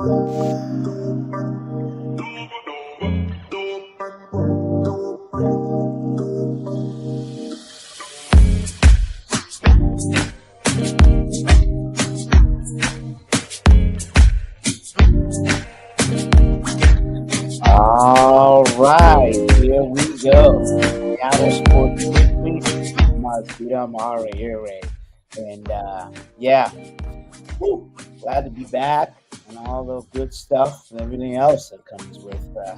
All right, here we go. Seattle Sports Weekly. I'm Mara here, and yeah, whew, glad to be back and all the good stuff and everything else that comes with a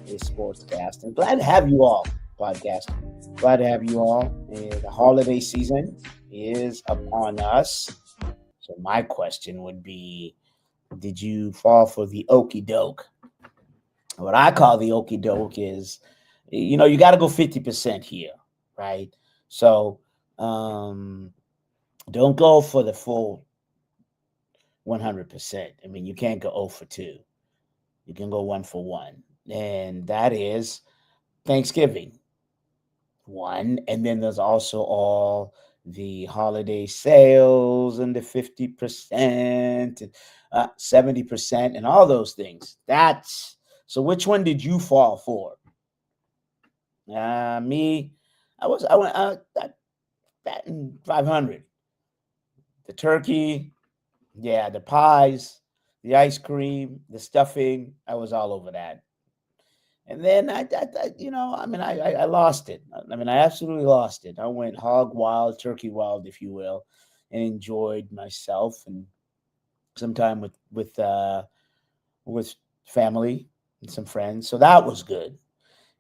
sportscast. And glad to have you all podcasting. Glad to have you all. The holiday season is upon us. So my question would be, did you fall for the okey doke? What I call the okey doke is, you got to go 50% here, right? So don't go for the full 100%. I mean, you can't go 0 for 2. You can go 1 for 1. And that is Thanksgiving, 1. And then there's also all the holiday sales and the 50% and 70% and all those things. So which one did you fall for? Me, I went batting 500. The turkey, yeah, the pies, the ice cream, the stuffing, I was all over that. And then I lost it. I mean, I absolutely lost it. I went hog wild, turkey wild, if you will, and enjoyed myself and some time with family and some friends. So that was good.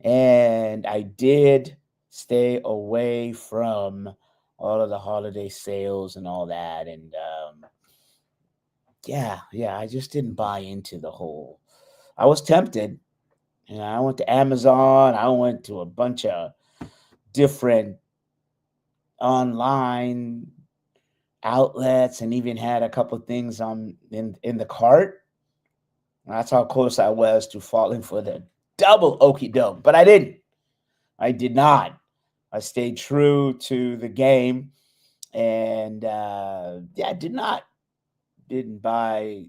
And I did stay away from all of the holiday sales and all that. And yeah, I just didn't buy into the whole. I was tempted. I went to Amazon. I went to a bunch of different online outlets and even had a couple of things in the cart. That's how close I was to falling for the double okie doke, but I didn't. I did not. I stayed true to the game, and I didn't buy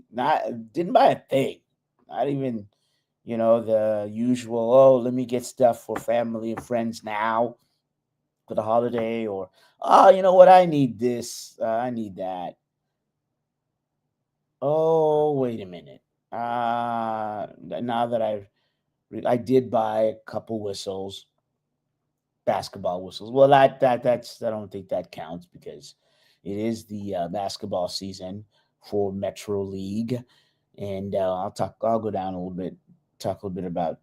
a thing. Not even the usual. Oh, let me get stuff for family and friends now for the holiday, or you know what? I need this. I need that. Oh, wait a minute. Now that I did buy a couple whistles, basketball whistles. Well, that's I don't think that counts because it is the basketball season for Metro League, and I'll go down a little bit, talk a little bit about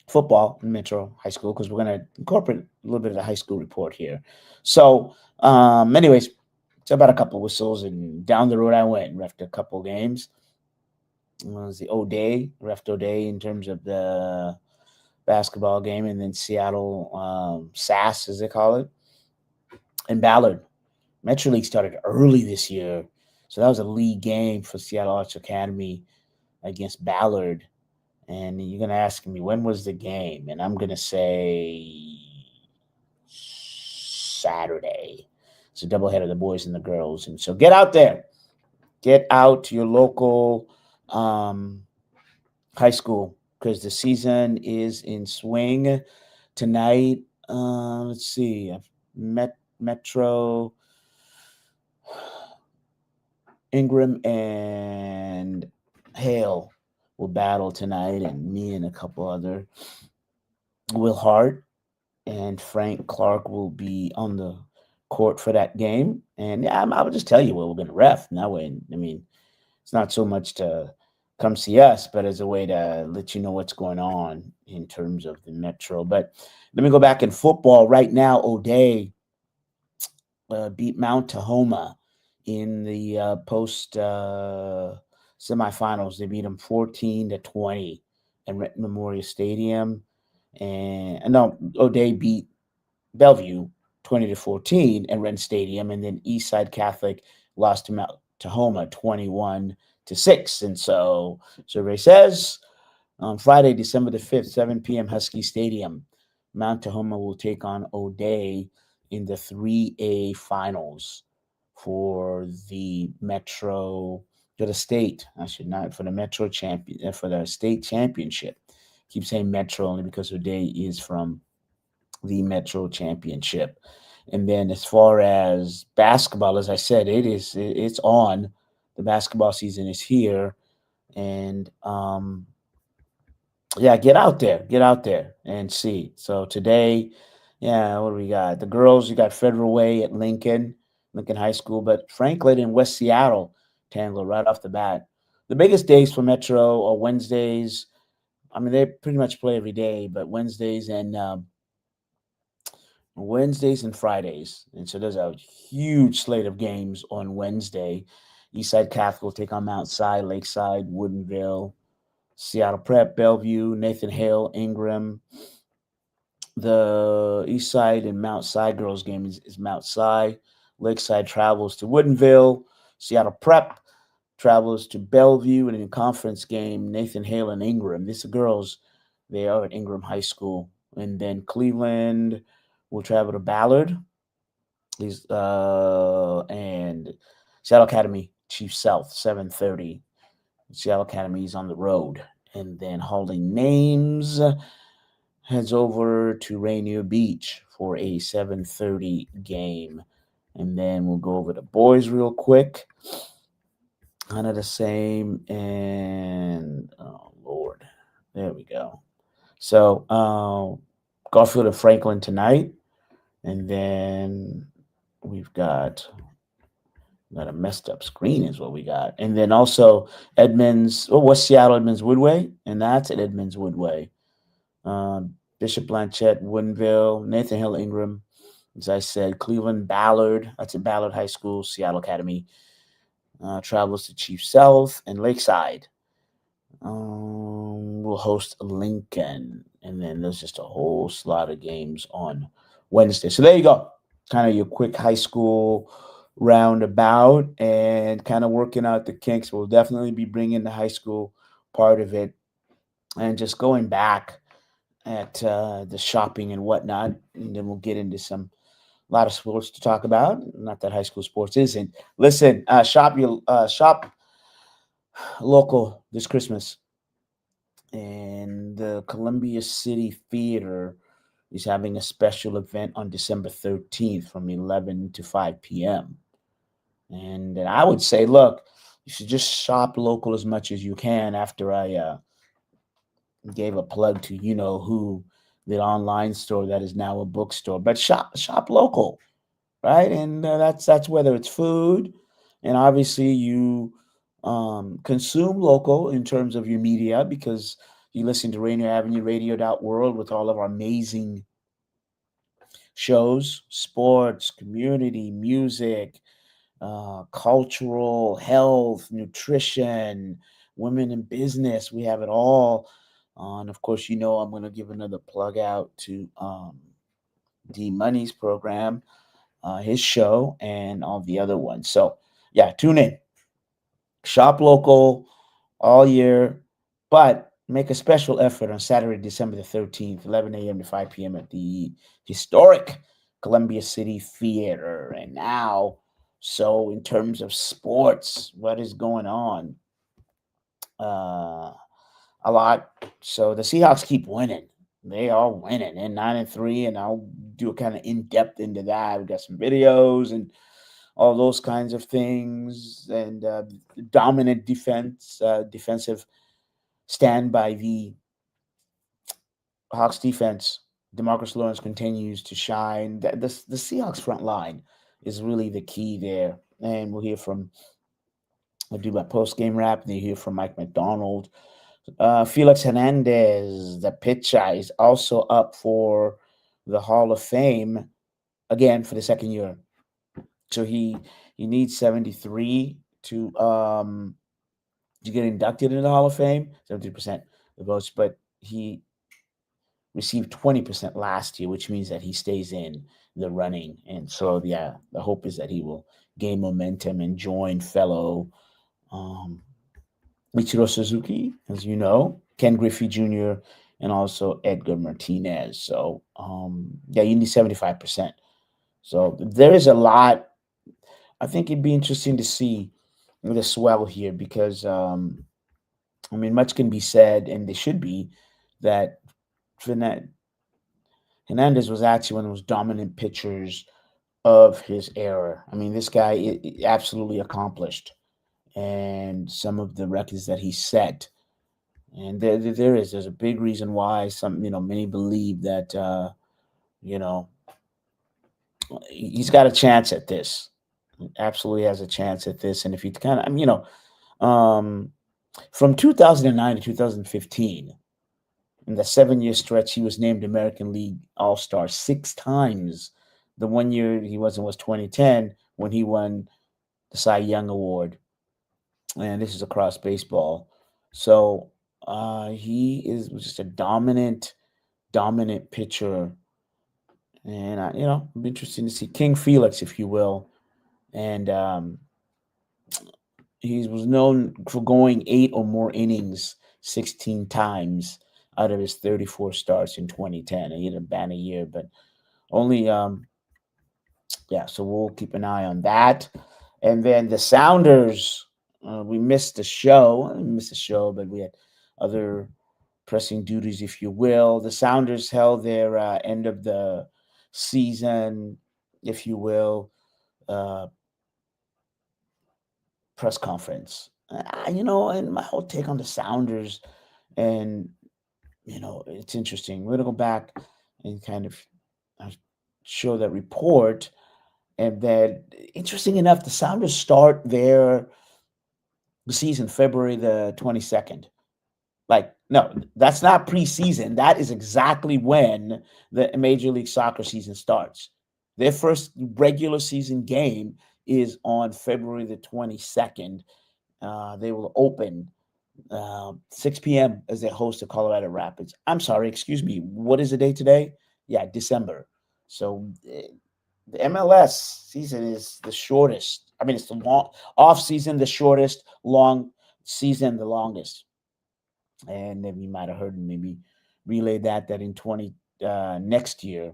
football in Metro High School because we're going to incorporate a little bit of the high school report here. So, anyways, it's about a couple whistles, and down the road I went and refed a couple games. It was the O'Day, refed O'Day in terms of the basketball game, and then Seattle SAS, as they call it, and Ballard. Metro League started early this year, so that was a league game for Seattle Arts Academy against Ballard. And you're going to ask me, when was the game? And I'm going to say Saturday. It's a doubleheader, the boys and the girls. And so get out there. Get out to your local high school because the season is in swing tonight. Let's see. Metro, Ingram, and Hale will battle tonight, and me and a couple other. Will Hart and Frank Clark will be on the court for that game. And yeah, I'll just tell you what we're going to ref. That way, I mean, it's not so much to come see us, but as a way to let you know what's going on in terms of the Metro. But let me go back in football right now. O'Day beat Mount Tahoma in the post semifinals. They beat them 14-20 at Renton Memorial Stadium. And no, O'Day beat Bellevue 20-14 at Renton Stadium, and then Eastside Catholic lost to Mount Tahoma 21-6. And so survey says on Friday, December the 5th, 7 p.m. Husky Stadium, Mount Tahoma will take on O'Day in the 3A finals for the Metro for the state. I should not for the Metro champion for the state championship. Keep saying Metro only because O'Day is from the Metro championship. And then as far as basketball, as I said, it's on. The basketball season is here, and yeah, get out there and see. So today, yeah, what do we got? The girls, you got Federal Way at Lincoln High School, but Franklin and West Seattle tangle right off the bat. The biggest days for Metro are Wednesdays. I mean, they pretty much play every day, but Wednesdays and Fridays, and so there's a huge slate of games on Wednesday. Eastside Catholic will take on Mount Si, Lakeside, Woodinville, Seattle Prep, Bellevue, Nathan Hale, Ingram. The East Side and Mount Si girls game is Mount Si. Lakeside travels to Woodinville. Seattle Prep travels to Bellevue. And in the conference game, Nathan Hale and Ingram. These are girls. They are at Ingram High School. And then Cleveland will travel to Ballard. And Seattle Academy, Chief South, 7:30. Seattle Academy is on the road. And then Hauling Names heads over to Rainier Beach for a 7:30 game. And then we'll go over the boys real quick. Kind of the same. And, oh, Lord. There we go. So, Garfield and Franklin tonight. And then we've got a messed up screen is what we got. And then also West Seattle, Edmonds Woodway. And that's at Edmonds Woodway. Bishop Blanchette, Woodinville, Nathan Hill, Ingram. As I said, Cleveland, Ballard. That's at Ballard High School, Seattle Academy. Travels to Chief South and Lakeside. We'll host Lincoln. And then there's just a whole slot of games on Wednesday. So there you go. Kind of your quick high school roundabout and kind of working out the kinks. We'll definitely be bringing the high school part of it and just going back at the shopping and whatnot. And then we'll get into a lot of sports to talk about. Not that high school sports isn't. Listen, shop local this Christmas. And the Columbia City Theater is having a special event on December 13th from 11 to 5 p.m. And then I would say, look, you should just shop local as much as you can after I gave a plug to who, the online store that is now a bookstore. But shop local, right? And that's whether it's food, and obviously you consume local in terms of your media because you listen to Rainier Avenue Radio.world with all of our amazing shows, sports, community, music, cultural, health, nutrition, women in business. We have it all. And of course, I'm going to give another plug out to D Money's program, his show, and all the other ones. So, yeah, tune in. Shop local all year, but make a special effort on Saturday, December the 13th, 11 a.m. to 5 p.m. at the historic Columbia City Theater. And now, so in terms of sports, what is going on? A lot. So the Seahawks keep winning. They are winning. And 9-3, and I'll do a kind of in-depth into that. We got some videos and all those kinds of things, and dominant defensive stand by the Hawks defense. DeMarcus Lawrence continues to shine. The Seahawks front line is really the key there. And I'll do my post-game wrap, and you hear from Mike McDonald. Felix Hernandez, the pitcher, is also up for the Hall of Fame again for the second year. So he needs 73 to get inducted into the Hall of Fame, 70% of the votes, but he received 20% last year, which means that he stays in the running. And so, yeah, the hope is that he will gain momentum and join fellow Ichiro Suzuki, as you know, Ken Griffey Jr., and also Edgar Martinez. So, yeah, you need 75%. So there is a lot. I think it'd be interesting to see the swell here because I mean, much can be said, and they should be, that Fernan- Hernandez was actually one of the most dominant pitchers of his era. I mean, this guy absolutely accomplished, and some of the records that he set. And there's a big reason why many believe that you know he's got a chance at this. Absolutely has a chance at this. And if he kind of, I mean, um, from 2009 to 2015, in the 7 year stretch, he was named American League All Star 6 times. The 1 year he wasn't was 2010 when he won the Cy Young Award, and this is across baseball. So he is just a dominant pitcher, and it'll be interesting to see King Felix, if you will, and he was known for going 8 or more innings 16 times out of his 34 starts in 2010. He had a banner year, but only yeah. So we'll keep an eye on that. And then the Sounders, we missed the show. We missed the show, but we had other pressing duties, if you will. The Sounders held their end of the season, if you will, uh, press conference. And my whole take on the Sounders, and it's interesting. We're gonna go back and kind of uh, show that report, and that interesting enough, the Sounders start their season February the 22nd. Like, no, that's not preseason. That is exactly when the Major League Soccer season starts. Their first regular season game is on February the 22nd. They will open 6 p.m. as they host the Colorado Rapids. I'm sorry, excuse me. What is the date today? Yeah, December. So the MLS season is the shortest. I mean, it's the long off season, the shortest, long season, the longest. And then you might have heard maybe relay that in next year,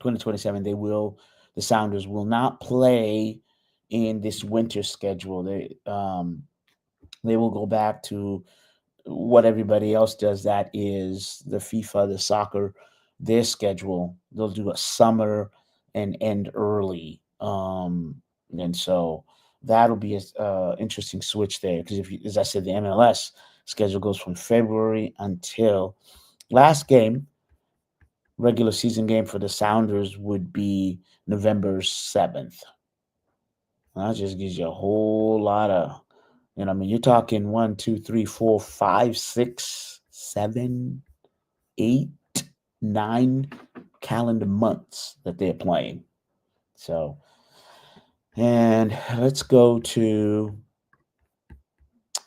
2027, the Sounders will not play in this winter schedule. They will go back to what everybody else does. That is the FIFA, the soccer, their schedule. They'll do a summer and end early. And so that'll be a interesting switch there because as I said, the MLS schedule goes from February until last game, regular season game for the Sounders would be November 7th. That just gives you a whole lot of, I mean, you're talking 1, 2, 3, 4, 5, 6, 7, 8, 9 calendar months that they're playing. So, and let's go to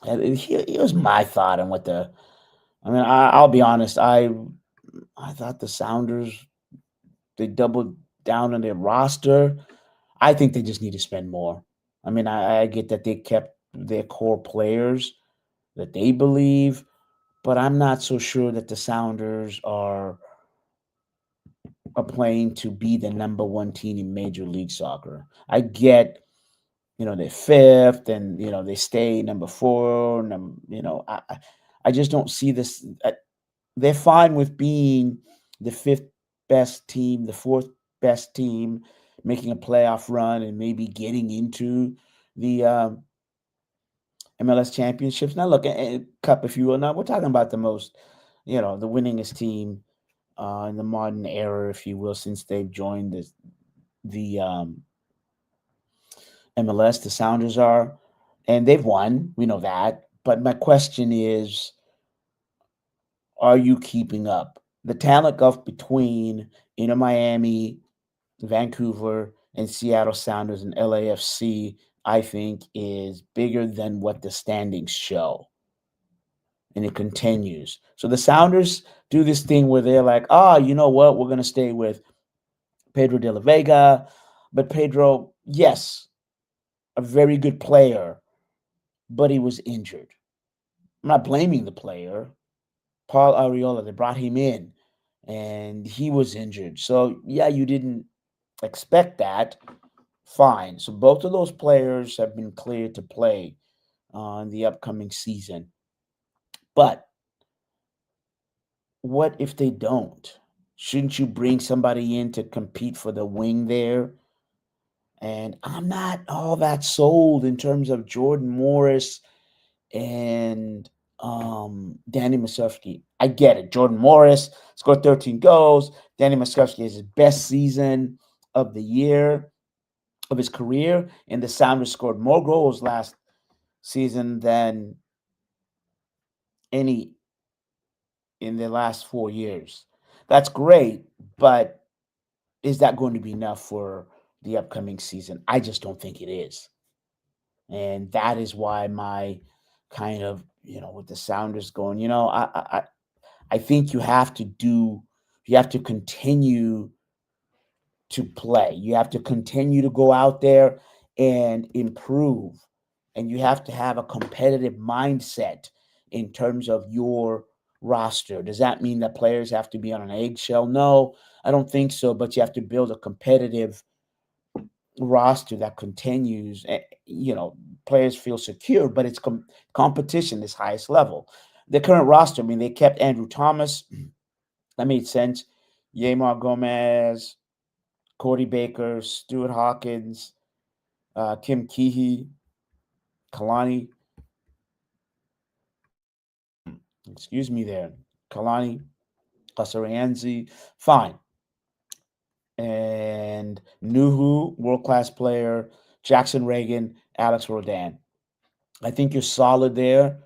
here's my thought on what the. I mean, I'll be honest. I thought the Sounders, they doubled down on their roster. I think they just need to spend more. I mean, I get that they kept their core players that they believe, but I'm not so sure that the Sounders are playing to be the number one team in Major League Soccer. I get, they're fifth, and they stay number four. I just don't see this. They're fine with being the fifth best team, the fourth best team, making a playoff run and maybe getting into the MLS championships. Now, look, Cup, if you will. Now, we're talking about the most, the winningest team in the modern era, if you will, since they've joined the MLS. The Sounders are, and they've won. We know that. But my question is, are you keeping up? The talent gulf between Inter Miami, Vancouver, and Seattle Sounders and LAFC, I think, is bigger than what the standings show. And it continues. So the Sounders do this thing where they're like, you know what? We're going to stay with Pedro de la Vega. But Pedro, yes, a very good player, but he was injured. I'm not blaming the player. Paul Arriola, they brought him in, and he was injured. So, yeah, you didn't expect that Fine. So both of those players have been cleared to play in the upcoming season. But what if they don't? Shouldn't you bring somebody in to compete for the wing there? And I'm not all that sold in terms of Jordan Morris and Danny Musovsky. I get it. Jordan Morris scored 13 goals. Danny Musovsky is his best season of the year, of his career. And the Sounders scored more goals last season than any in the last 4 years. That's great, but is that going to be enough for the upcoming season? I just don't think it is. And that is why my kind of, with the Sounders going, I think you have to continue to play. You have to continue to go out there and improve. And you have to have a competitive mindset in terms of your roster. Does that mean that players have to be on an eggshell? No, I don't think so. But you have to build a competitive roster that continues. Players feel secure, but it's competition is highest level. The current roster, I mean, they kept Andrew Thomas. That made sense. Yamar Gomez, Cody Baker, Stuart Hawkins, Kim Keehee, Kalani. Excuse me there. Kalani, Kasarianzi. Fine. And Nuhu, world-class player. Jackson Reagan, Alex Rodan. I think you're solid there.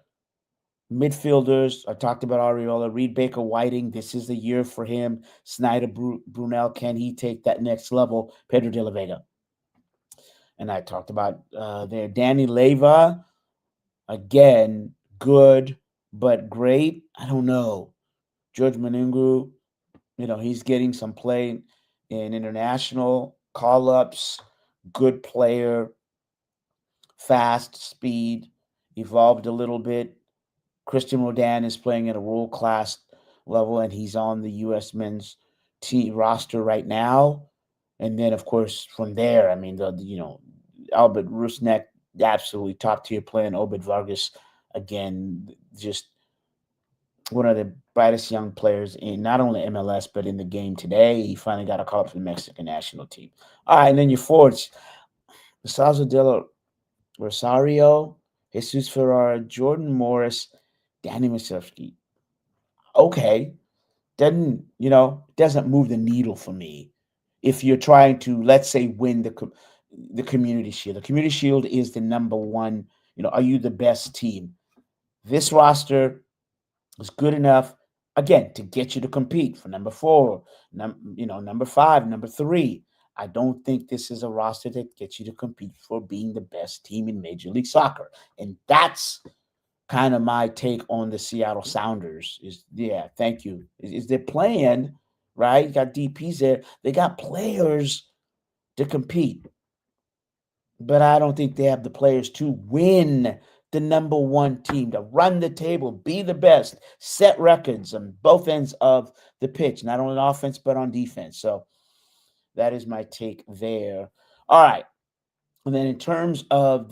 Midfielders, I talked about Ariola, Reed Baker Whiting. This is the year for him. Snyder Brunel, can he take that next level? Pedro de la Vega. And I talked about there. Danny Leyva, again, good, but great. I don't know. George Manungu, he's getting some play in international call-ups. Good player, fast, speed, evolved a little bit. Christian Rodan is playing at a world-class level, and he's on the U.S. men's team roster right now. And then, of course, from there, I mean, Albert Rusnak, absolutely top-tier player, and Obed Vargas, again, just one of the brightest young players in not only MLS, but in the game today. He finally got a call up for the Mexican national team. All right, and then your forwards, Salazar de la Rosario, Jesus Ferrara, Jordan Morris, Danny Musovsky. Okay. Doesn't move the needle for me. If you're trying to, let's say, win the Community Shield. The Community Shield is the number one, are you the best team? This roster is good enough, again, to get you to compete for number 4, number 5, number 3. I don't think this is a roster that gets you to compete for being the best team in Major League Soccer. And that's kind of my take on the Seattle Sounders. Thank you. Is they're playing, right? You got DPs there. They got players to compete. But I don't think they have the players to win the number one team, to run the table, be the best, set records on both ends of the pitch, not only on offense, but on defense. So that is my take there. All right. And then in terms of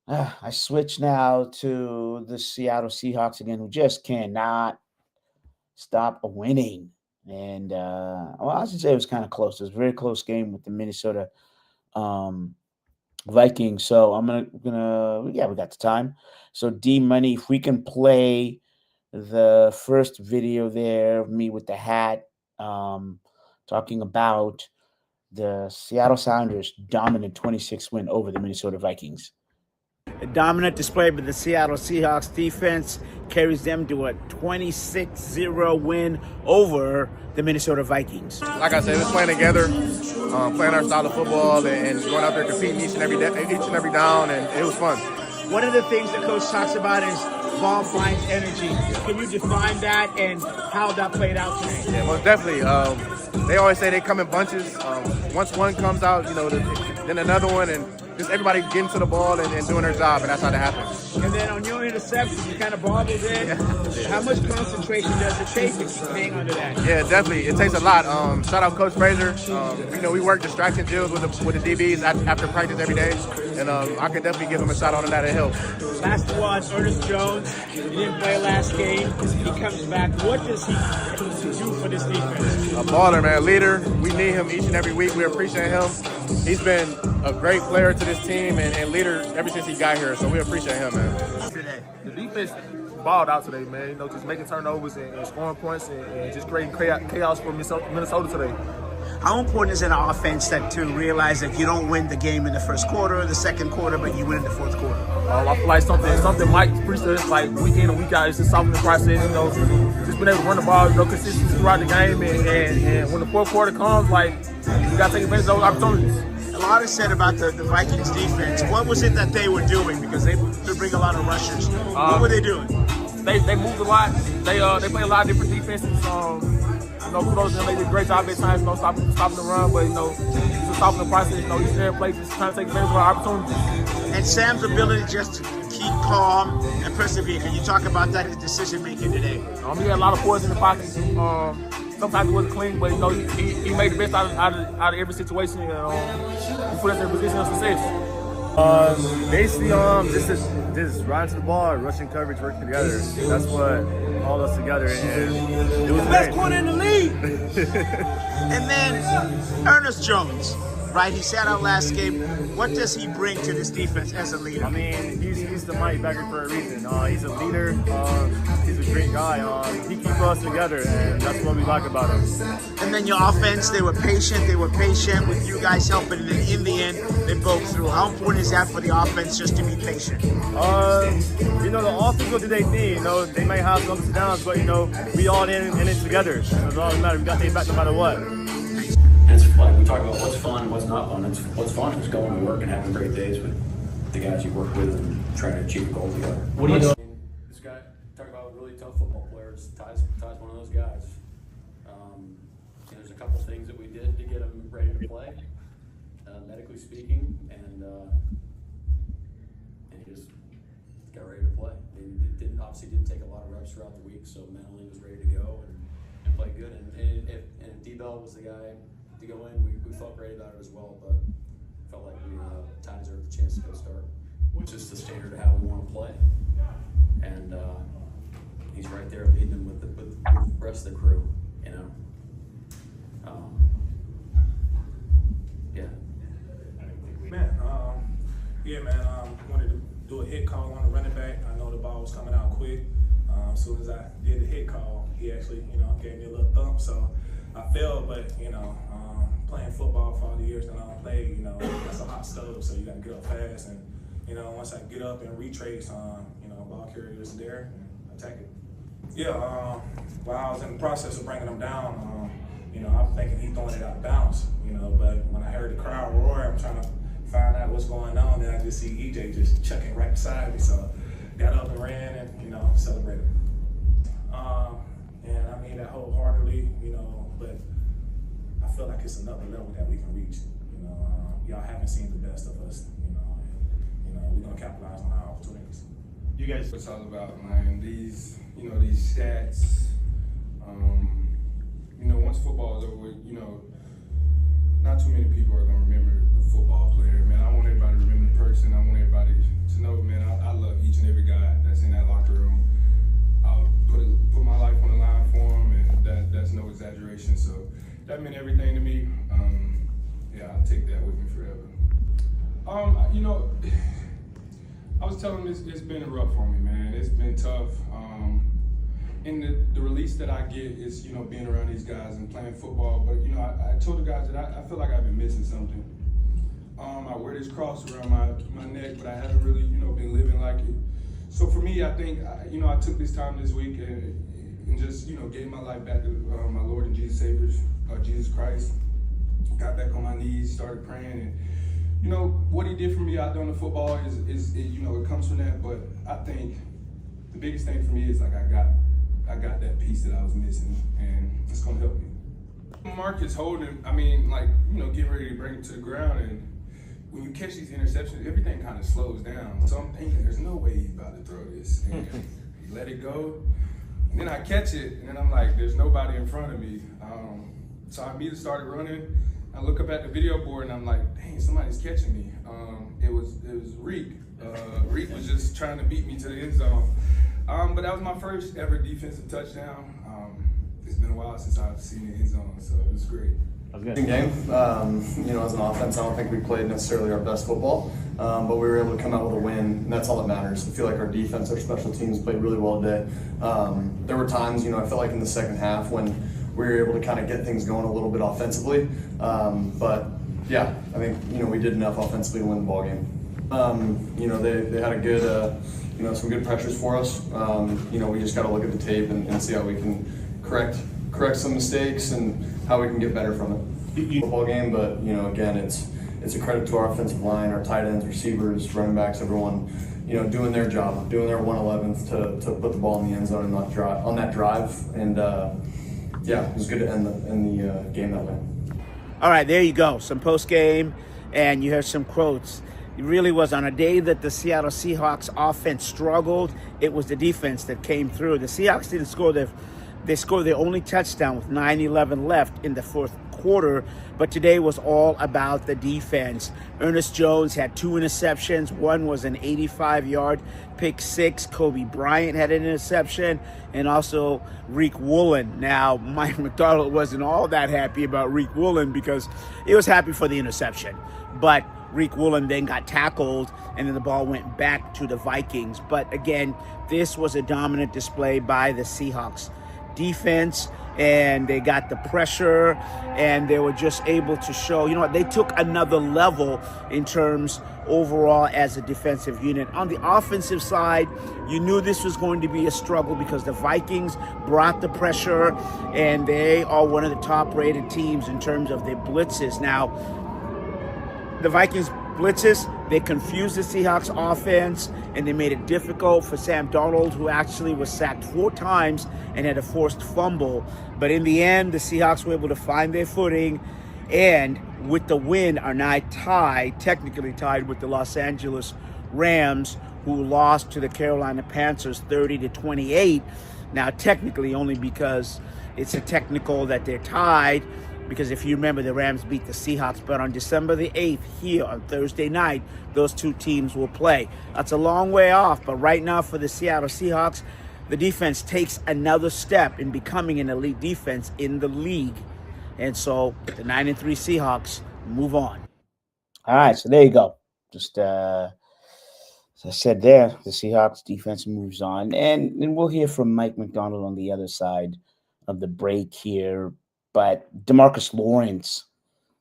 I switch now to the Seattle Seahawks again, who just cannot stop winning. And, I should say it was kind of close. It was a very close game with the Minnesota Vikings. So we got the time. So D-Money, if we can play the first video there of me with the hat talking about the Seattle Sounders dominant 26 win over the Minnesota Vikings. A dominant display by the Seattle Seahawks defense carries them to a 26-0 win over the Minnesota Vikings. Like I said, just playing together, playing our style of football, and going out there competing each and every down, and it was fun. One of the things that Coach talks about is ball finds energy. Can you define that and how that played out today? Yeah, most definitely. They always say they come in bunches. Once one comes out, then another one, and just everybody getting to the ball and doing their job, and that's how that happens. And then on your interception, you kind of bobbled it. How much concentration does it take to keep hang under that? Yeah, definitely. It takes a lot. Shout out Coach Frazier. We work distraction drills with the DBs after practice every day, and I could definitely give him a shout out on that. It helps. Last one, Ernest Jones. He didn't play last game. He comes back. What does he do for this defense? A baller, man. Leader. We need him each and every week. We appreciate him. He's been a great player to this team and leader ever since he got here, so we appreciate him, man. The defense balled out today, man. You know, just making turnovers and scoring points and just creating chaos for Minnesota today. How important is it on offense to realize that you don't win the game in the first quarter or the second quarter, but you win in the fourth quarter? I feel like something Mike preached to us like week in and week out. It's just softening the process, you know, just being able to run the ball, you know, consistently throughout the game. And when the fourth quarter comes, like, you got to take advantage of those opportunities. A lot is said about the Vikings defense. What was it that they were doing? Because they bring a lot of rushers. What were they doing? They moved a lot. They play a lot of different defenses. You know, kudos to them. They did a great job at times, you know, stopping the run, but, you know, just stopping the process, you know, each and every play, just trying to take advantage of our opportunities. And Sam's ability just to keep calm and persevere. Can you talk about that, his decision-making today? He had a lot of poise in the pocket. Sometimes it wasn't clean, but, you know, he made the best out of every situation. He put us in a position of success. Basically, just riding to the ball, rushing coverage, working together. That's what all us together, and it was the best corner in the league. And then Ernest Jones, right? He sat out last game. What does he bring to this defense as a leader? I mean, he's the mighty backer for a reason. He's a leader. He's a great guy. He keeps us together, and that's what we like about him. And then your offense, they were patient. They were patient with you guys helping, and then in the end, they broke through. How important is that for the offense just to be patient? You know, the offense will do their thing. You know, they may have some ups and downs, but, you know, we all in it together. That's all that matters. We got their back no matter what. It's like we talk about what's fun and what's not fun. What's fun is going to work and having great days with the guys you work with and trying to achieve a goal together. What do you know? This guy, talk about really tough football players. Ty's one of those guys. There's a couple things that we did to get him ready to play, medically speaking, and he just got ready to play. It didn't take a lot of reps throughout the week, so mentally was ready to go and play good. And if D-Bell was the guy to go in, we felt great about it as well, but felt like Ty deserved the chance to go start, which is the standard of how we want to play. And he's right there leading them with the rest of the crew, you know. Wanted to do a hit call on the running back. I know the ball was coming out quick. As soon as I did the hit call, he actually, gave me a little thump. So I fell, but playing football for all the years that I don't play, that's a hot stove. So you got to get up fast, and once I get up and retrace, ball carriers there and attack it. Yeah, while I was in the process of bringing him down, I'm thinking he's throwing it out of bounds, but when I heard the crowd roar, I'm trying to find out what's going on, and I just see EJ just chucking right beside me. So got up and ran and, celebrated. And I mean that wholeheartedly, but I feel like it's another level that we can reach. Y'all haven't seen the best of us, and we're gonna capitalize on our opportunities. You guys, it's all about, man, these stats. Once football is over, not too many people are gonna remember the football player, man. I want everybody to remember the person. I want everybody to know, man, I love each and every guy that's in that locker room. I'll put my life on the line for them, and that's no exaggeration. So that meant everything to me. I'll take that with me forever. I was telling him it's been rough for me, man. It's been tough. And the release that I get is, being around these guys and playing football. But, I told the guys that I feel like I've been missing something. I wear this cross around my neck, but I haven't really, been living like it. So for me, I think, I took this time this week and just, gave my life back to my Lord and Jesus Savior, Jesus Christ. Got back on my knees, started praying, and, what he did for me out there on the football is it comes from that. But I think the biggest thing for me is like I got that piece that I was missing, and it's gonna help me. Mark is holding, getting ready to bring it to the ground, and when you catch these interceptions, everything kind of slows down. So I'm thinking, there's no way he's about to throw this. And he let it go. And then I catch it, and then I'm like, there's nobody in front of me. So I immediately started running. I look up at the video board, and I'm like, dang, somebody's catching me. It was Reek. Reek was just trying to beat me to the end zone. But that was my first ever defensive touchdown. It's been a while since I've seen the end zone, so it was great. Game. As an offense, I don't think we played necessarily our best football, but we were able to come out with a win, and that's all that matters. I feel like our defense, our special teams played really well today. There were times, I felt like in the second half when we were able to kind of get things going a little bit offensively. But yeah, I think, we did enough offensively to win the ball game. They had a good, some good pressures for us. We just got to look at the tape and see how we can correct some mistakes and how we can get better from it. Football game, but again, it's a credit to our offensive line, our tight ends, receivers, running backs, everyone, doing their job, doing their 111th to put the ball in the end zone and not drive on that drive. And it was good to end the game that way. All right, there you go. Some post game, and you heard some quotes. It really was on a day that the Seattle Seahawks offense struggled. It was the defense that came through. The Seahawks didn't score They scored their only touchdown with 9:11 left in the fourth quarter, but today was all about the defense. Ernest Jones had 2 interceptions. One was an 85-yard pick six. Kobe Bryant had an interception, and also Reek Woolen. Now, Mike McDonald wasn't all that happy about Reek Woolen because he was happy for the interception, but Reek Woolen then got tackled, and then the ball went back to the Vikings. But again, this was a dominant display by the Seahawks defense, and they got the pressure, and they were just able to show, they took another level in terms overall as a defensive unit. On the offensive side, you knew this was going to be a struggle because the Vikings brought the pressure, and they are one of the top-rated teams in terms of their blitzes. Now, the Vikings blitzes, they confused the Seahawks offense, and they made it difficult for Sam Darnold, who actually was sacked 4 times and had a forced fumble. But in the end, the Seahawks were able to find their footing, and with the win are now technically tied with the Los Angeles Rams, who lost to the Carolina Panthers 30-28. Now, technically only because it's a technical that they're tied, because if you remember, the Rams beat the Seahawks. But on December the 8th, here on Thursday night, those two teams will play. That's a long way off, but right now for the Seattle Seahawks, the defense takes another step in becoming an elite defense in the league. And so the 9-3 Seahawks move on. All right, so there you go. Just as I said there, the Seahawks defense moves on. And we'll hear from Mike McDonald on the other side of the break here. But DeMarcus Lawrence,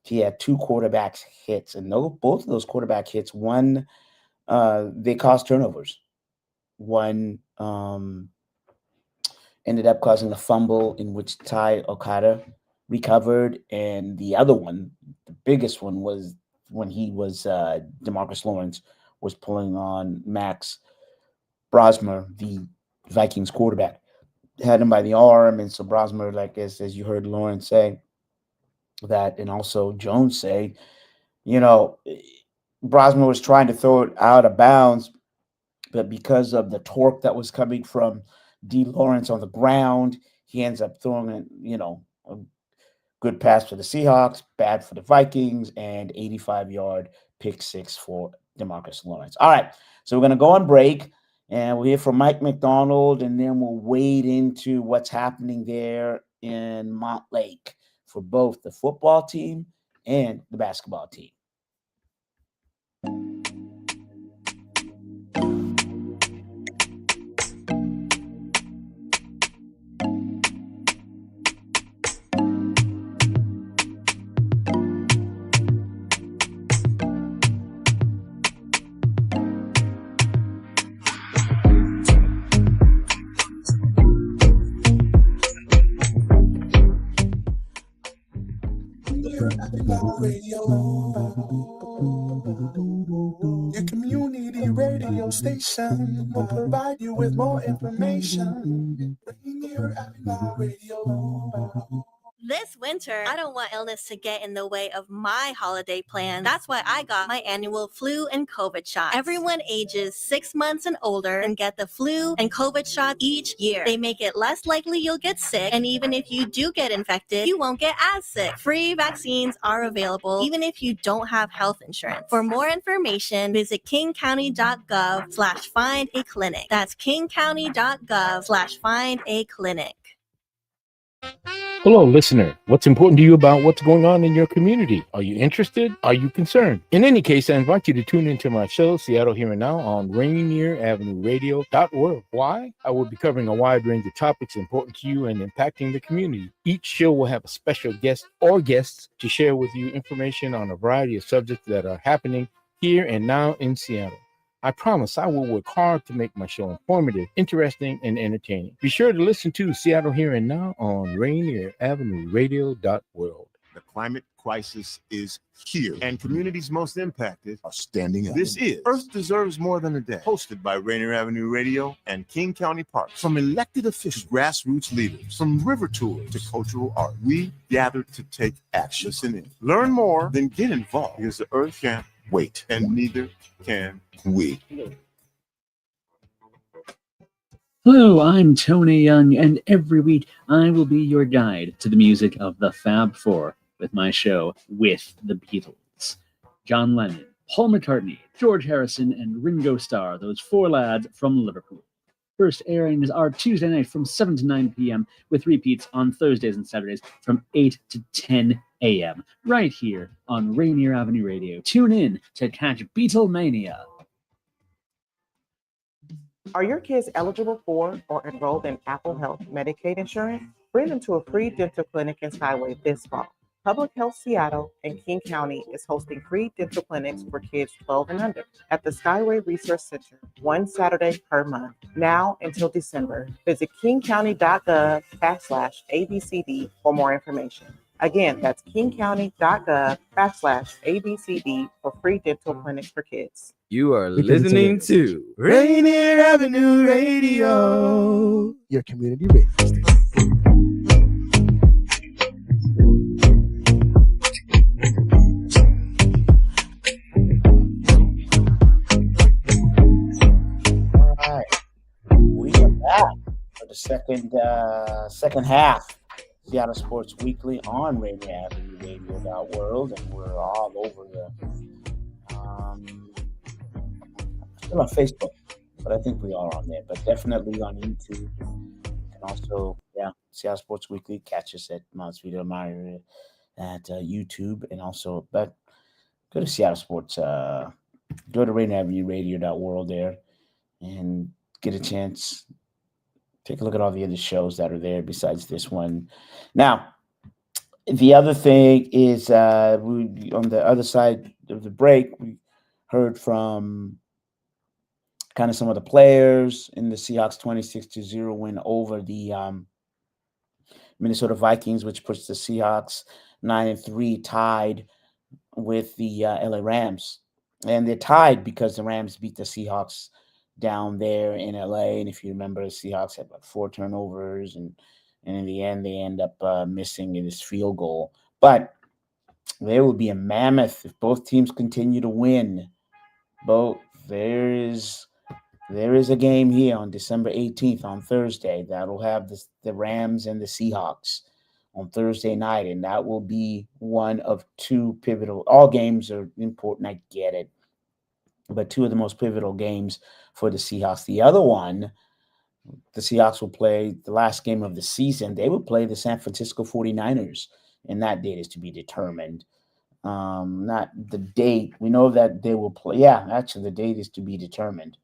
he had 2 quarterback hits, and both of those quarterback hits, one, they caused turnovers. One ended up causing a fumble in which Ty Okada recovered, and the other one, the biggest one, was when DeMarcus Lawrence was pulling on Max Brosmer, the Vikings quarterback. Had him by the arm, and so Brosmer, as you heard Lawrence say that, and also Jones say, Brosmer was trying to throw it out of bounds, but because of the torque that was coming from D. Lawrence on the ground, he ends up throwing it, a good pass for the Seahawks, bad for the Vikings, and 85-yard pick six for DeMarcus Lawrence. All right, so we're going to go on break. And we'll hear from Mike McDonald, and then we'll wade into what's happening there in Montlake for both the football team and the basketball team. Your community radio station will provide you with more information. Bring your Happy Hour Radio. This winter, I don't want illness to get in the way of my holiday plan. That's why I got my annual flu and COVID shot. Everyone ages 6 months and older and get the flu and COVID shot each year. They make it less likely you'll get sick, and even if you do get infected, you won't get as sick. Free vaccines are available even if you don't have health insurance. For more information, visit kingcounty.gov/find a clinic. That's kingcounty.gov/find a clinic. Hello, listener. What's important to you about what's going on in your community? Are you interested? Are you concerned? In any case, I invite you to tune into my show, Seattle Here and Now, on RainierAvenueRadio.org. Why? I will be covering a wide range of topics important to you and impacting the community. Each show will have a special guest or guests to share with you information on a variety of subjects that are happening here and now in Seattle. I promise I will work hard to make my show informative, interesting, and entertaining. Be sure to listen to Seattle Here and Now on RainierAvenueRadio.org. The climate crisis is here, and communities most impacted are standing up. This is Earth Deserves More Than a Day, hosted by Rainier Avenue Radio and King County Parks. From elected officials, grassroots leaders, from river tours to cultural art, we gather to take action. Listen in. Learn more, then get involved, because the Earth can't wait, and neither can we. Hello, I'm Tony Young, and every week I will be your guide to the music of the Fab Four with my show With the Beatles. John Lennon, Paul McCartney, George Harrison, and Ringo Starr, those four lads from Liverpool. First airings are Tuesday night from 7 to 9 p.m. with repeats on Thursdays and Saturdays from 8 to 10 a.m. right here on Rainier Avenue Radio. Tune in to catch Beatlemania. Are your kids eligible for or enrolled in Apple Health Medicaid insurance? Bring them to a free dental clinic in Skyway this fall. Public Health Seattle and King County is hosting free dental clinics for kids 12 and under at the Skyway Resource Center, one Saturday per month, now until December. Visit kingcounty.gov/ABCD for more information. Again, that's kingcounty.gov/ABCD for free dental clinics for kids. You are listening to Rainier Avenue Radio, your community radio station. All right, we are back for the second half. Seattle Sports Weekly on Rainier Avenue Radio.world, and we're all over the still on Facebook, but I think we are on there, but definitely on YouTube. And also, Seattle Sports Weekly, catch us at Mount Vito Meyer at YouTube, and also, but go to Seattle Sports, go to Rainier Avenue Radio.world there, and get a chance. Take a look at all the other shows that are there besides this one. Now, the other thing is we on the other side of the break, we heard from kind of some of the players in the Seahawks 26-0 win over the Minnesota Vikings, which puts the Seahawks 9-3 tied with the LA Rams. And they're tied because the Rams beat the Seahawks down there in LA. And if you remember, the Seahawks had like 4 turnovers, and in the end, they end up missing in this field goal. But there will be a mammoth if both teams continue to win. There is a game here on December 18th on Thursday that'll have the Rams and the Seahawks on Thursday night, and that will be one of 2 pivotal. All games are important, I get it, but 2 of the most pivotal games for the Seahawks. The other one, the Seahawks will play the last game of the season. They will play the San Francisco 49ers, and that date is to be determined. Not the date. We know that they will play. Yeah, actually, the date is to be determined.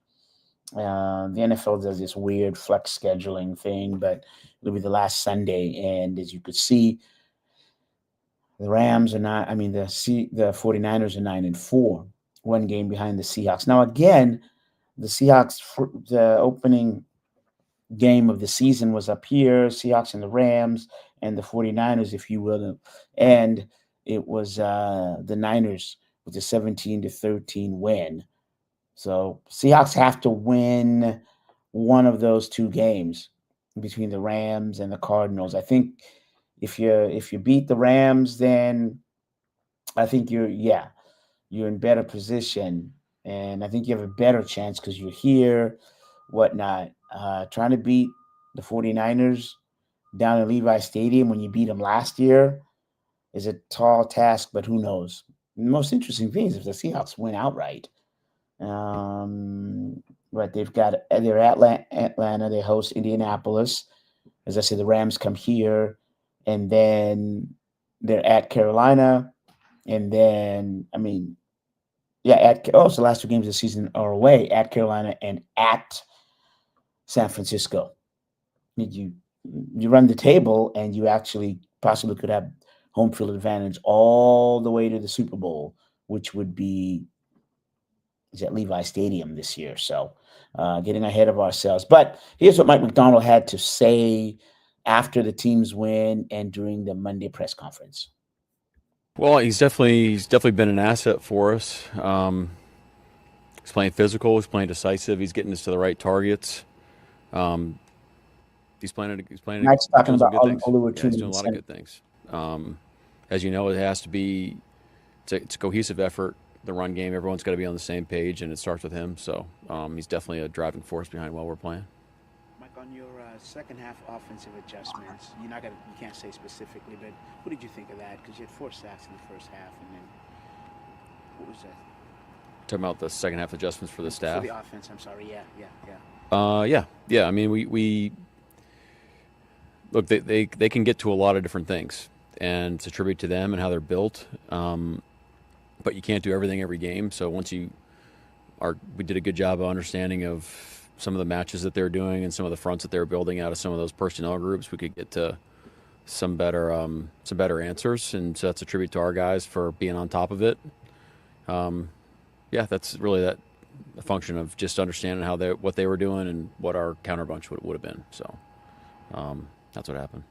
The NFL does this weird flex scheduling thing, but it'll be the last Sunday. And as you could see, the Rams are not. I mean, the 49ers are 9-4, 1 game behind the Seahawks. Now, again, the Seahawks, the opening game of the season was up here, Seahawks and the Rams and the 49ers, if you will. And it was the Niners with a 17-13 win. So Seahawks have to win one of those 2 games between the Rams and the Cardinals. I think if you beat the Rams, then I think you're in better position, and I think you have a better chance because you're here, whatnot. Trying to beat the 49ers down in Levi Stadium when you beat them last year is a tall task, but who knows? The most interesting thing is if the Seahawks win outright. But they're at Atlanta. They host Indianapolis. As I said, the Rams come here, and then they're at Carolina, and then so the last 2 games of the season are away at Carolina and at San Francisco. You run the table, and you actually possibly could have home field advantage all the way to the Super Bowl, which would be at Levi Stadium this year. So getting ahead of ourselves. But here's what Mike McDonald had to say after the team's win and during the Monday press conference. Well, he's definitely been an asset for us. He's playing physical. He's playing decisive. He's getting us to the right targets. He's playing. Mike's talking about he's doing a lot of good things. As you know, it has to be. It's a cohesive effort. The run game, everyone's got to be on the same page, and it starts with him. So he's definitely a driving force behind while we're playing. Mike, on your second half offensive adjustments, you can't say specifically, but what did you think of that? Because you had 4 sacks in the first half, and then what was that? Talking about the second half adjustments for the staff. For the offense, I'm sorry. Yeah. Yeah. I mean, we look. They can get to a lot of different things, and it's a tribute to them and how they're built. But you can't do everything every game. So once we did a good job of understanding of some of the matches that they're doing and some of the fronts that they're building out of some of those personnel groups, we could get to some better answers. And so that's a tribute to our guys for being on top of it. That's really a function of just understanding what they were doing and what our counterpunch would have been. So that's what happened.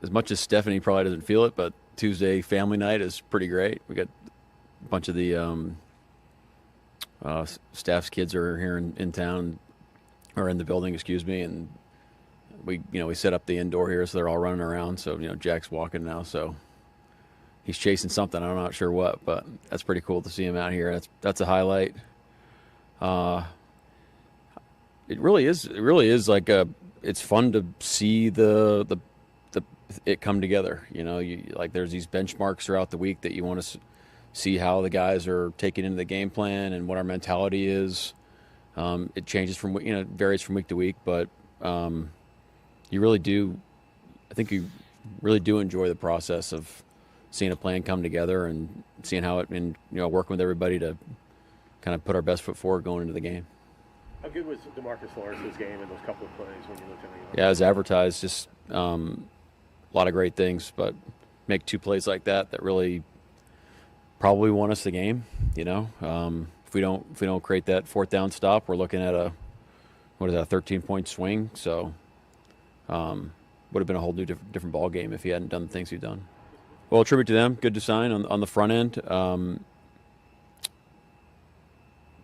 As much as Stephanie probably doesn't feel it, but Tuesday family night is pretty great. We got a bunch of the staff's kids are here in town, or in the building, excuse me, and we set up the indoor here, so they're all running around. So Jack's walking now, so he's chasing something. I'm not sure what, but that's pretty cool to see him out here. That's a highlight. It really is like it's fun to see it come together. There's these benchmarks throughout the week that you want to see how the guys are taking into the game plan and what our mentality is. It changes varies from week to week, but you really do. I think you really do enjoy the process of seeing a plan come together and seeing how working with everybody to kind of put our best foot forward going into the game. How good was DeMarcus Lawrence's game in those couple of plays when you looked at it? Yeah, as advertised, just a lot of great things, but make 2 plays like that really probably won us the game. If we don't create that 4th down stop, we're looking at a 13-point swing. So would have been a whole new different ball game if he hadn't done the things he's done. Well, attribute to them. Good design on the front end.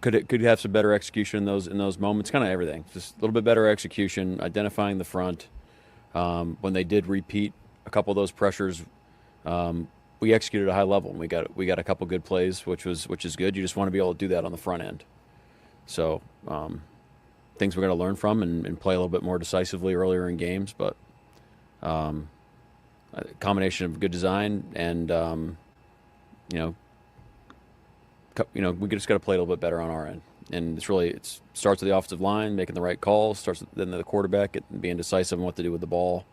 Could have some better execution in those moments. Kind of everything. Just a little bit better execution, identifying the front. When they did repeat a couple of those pressures, we executed at a high level, and we got a couple good plays, which is good. You just want to be able to do that on the front end. So things we're going to learn from and play a little bit more decisively earlier in games, but a combination of good design and we just got to play a little bit better on our end. And it starts with the offensive line making the right calls, starts with then the quarterback being decisive on what to do with the ball,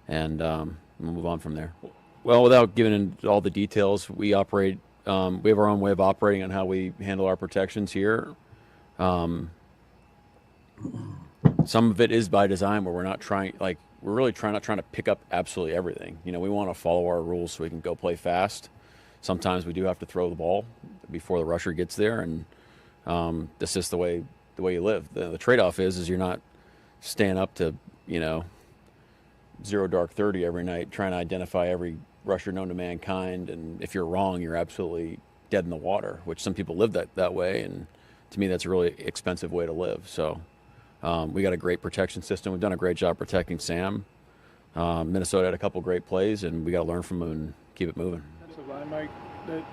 and we'll move on from there. Well, without giving into all the details, we operate. We have our own way of operating on how we handle our protections here. Some of it is by design, where we're not trying to pick up absolutely everything. We want to follow our rules so we can go play fast. Sometimes we do have to throw the ball before the rusher gets there, and this is the way you live. The trade-off is you're not staying up to 0 dark 30 every night trying to identify every rusher known to mankind, and if you're wrong, you're absolutely dead in the water, which some people live that way, and to me that's a really expensive way to live. So we got a great protection system. We've done a great job protecting Sam. Minnesota had a couple great plays, and we got to learn from them and keep it moving. That's a line, Mike. That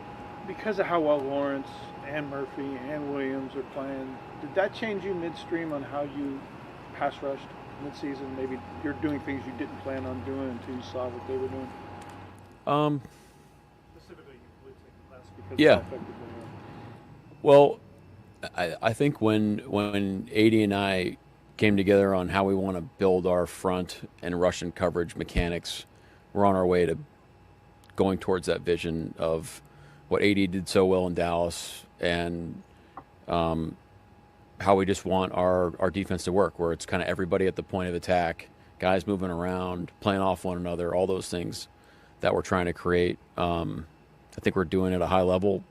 because of how well Lawrence and Murphy and Williams are playing, did that change you midstream on how you pass rushed midseason? Maybe you're doing things you didn't plan on doing until you saw what they were doing. Specifically, blitzing less because Yeah. of how effective they were. Well, I think when AD and I came together on how we want to build our front and rush and coverage mechanics, we're on our way to going towards that vision of what AD did so well in Dallas and how we just want our defense to work, where it's kind of everybody at the point of attack, guys moving around, playing off one another, all those things that we're trying to create. I think we're doing it at a high level.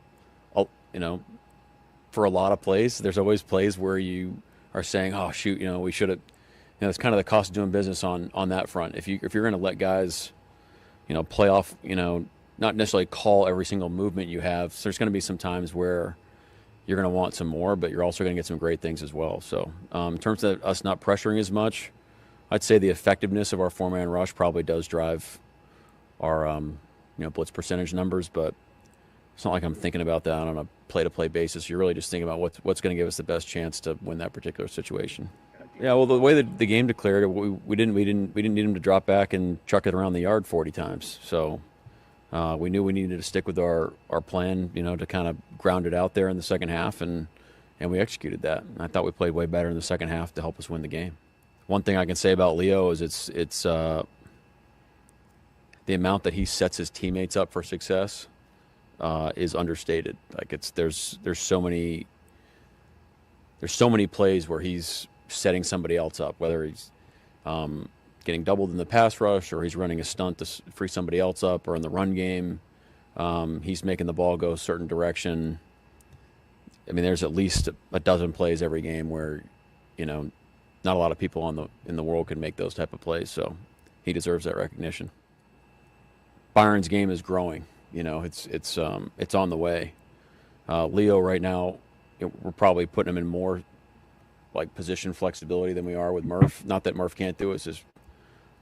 For a lot of plays, there's always plays where you are saying, "Oh shoot, we should have." It's kind of the cost of doing business on that front. If you're going to let guys, play off, not necessarily call every single movement you have. So there's going to be some times where you're going to want some more, but you're also going to get some great things as well. So in terms of us not pressuring as much, I'd say the effectiveness of our 4-man rush probably does drive our blitz percentage numbers, but it's not like I'm thinking about that on a play-to-play basis. You're really just thinking about what's going to give us the best chance to win that particular situation. Yeah, well, the way that the game declared, we didn't need him to drop back and chuck it around the yard 40 times. So we knew we needed to stick with our plan, to kind of ground it out there in the second half, and we executed that. And I thought we played way better in the second half to help us win the game. One thing I can say about Leo is it's the amount that he sets his teammates up for success is understated. Like there's so many plays where he's setting somebody else up, whether he's getting doubled in the pass rush or he's running a stunt to free somebody else up, or in the run game, he's making the ball go a certain direction. I mean, there's at least a dozen plays every game where, not a lot of people in the world can make those type of plays. So he deserves that recognition. Byron's game is growing. It's on the way. Leo right now, we're probably putting him in more like position flexibility than we are with Murph. Not that Murph can't do it. It's just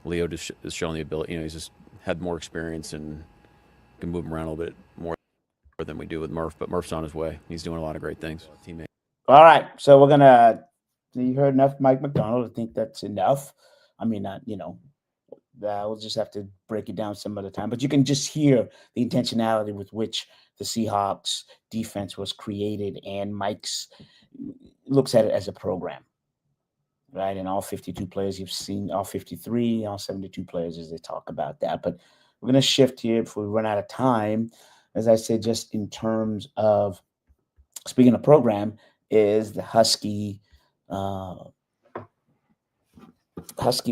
Leo just is showing the ability. He's just had more experience and can move him around a little bit more than we do with Murph. But Murph's on his way. He's doing a lot of great things. Teammate. All right, so you heard enough Mike McDonald. I think that's enough. I mean, we'll just have to break it down some other time. But you can just hear the intentionality with which the Seahawks defense was created, and Mike's looks at it as a program, right? And all 52 players you've seen, all 53, all 72 players as they talk about that. But we're going to shift here before we run out of time. As I said, just in terms of speaking of program, is the Husky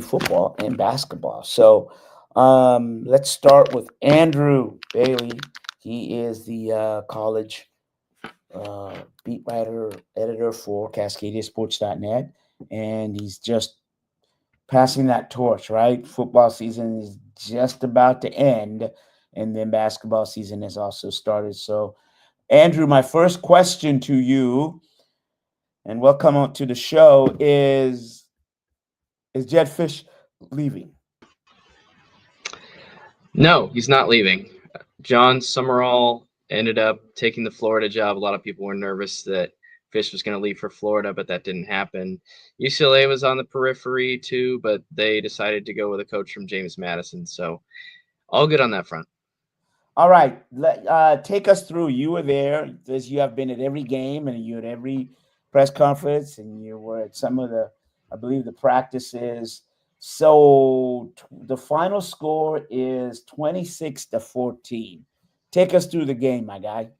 football and basketball. So let's start with Andrew Bailey. He is the college beat writer, editor for CascadiaSports.net, and he's just passing that torch, right? Football season is just about to end, and then basketball season has also started. So, Andrew, my first question to you, and welcome on to the show, is Jedd Fisch leaving? No, he's not leaving. John Summerall ended up taking the Florida job. A lot of people were nervous that Fisch was going to leave for Florida, but that didn't happen. UCLA was on the periphery too, but they decided to go with a coach from James Madison. So all good on that front. All right. Take us through. You were there, as you have been at every game and you at every press conference, and you were at some of I believe the practices. So the final score is 26-14. Take us through the game, my guy.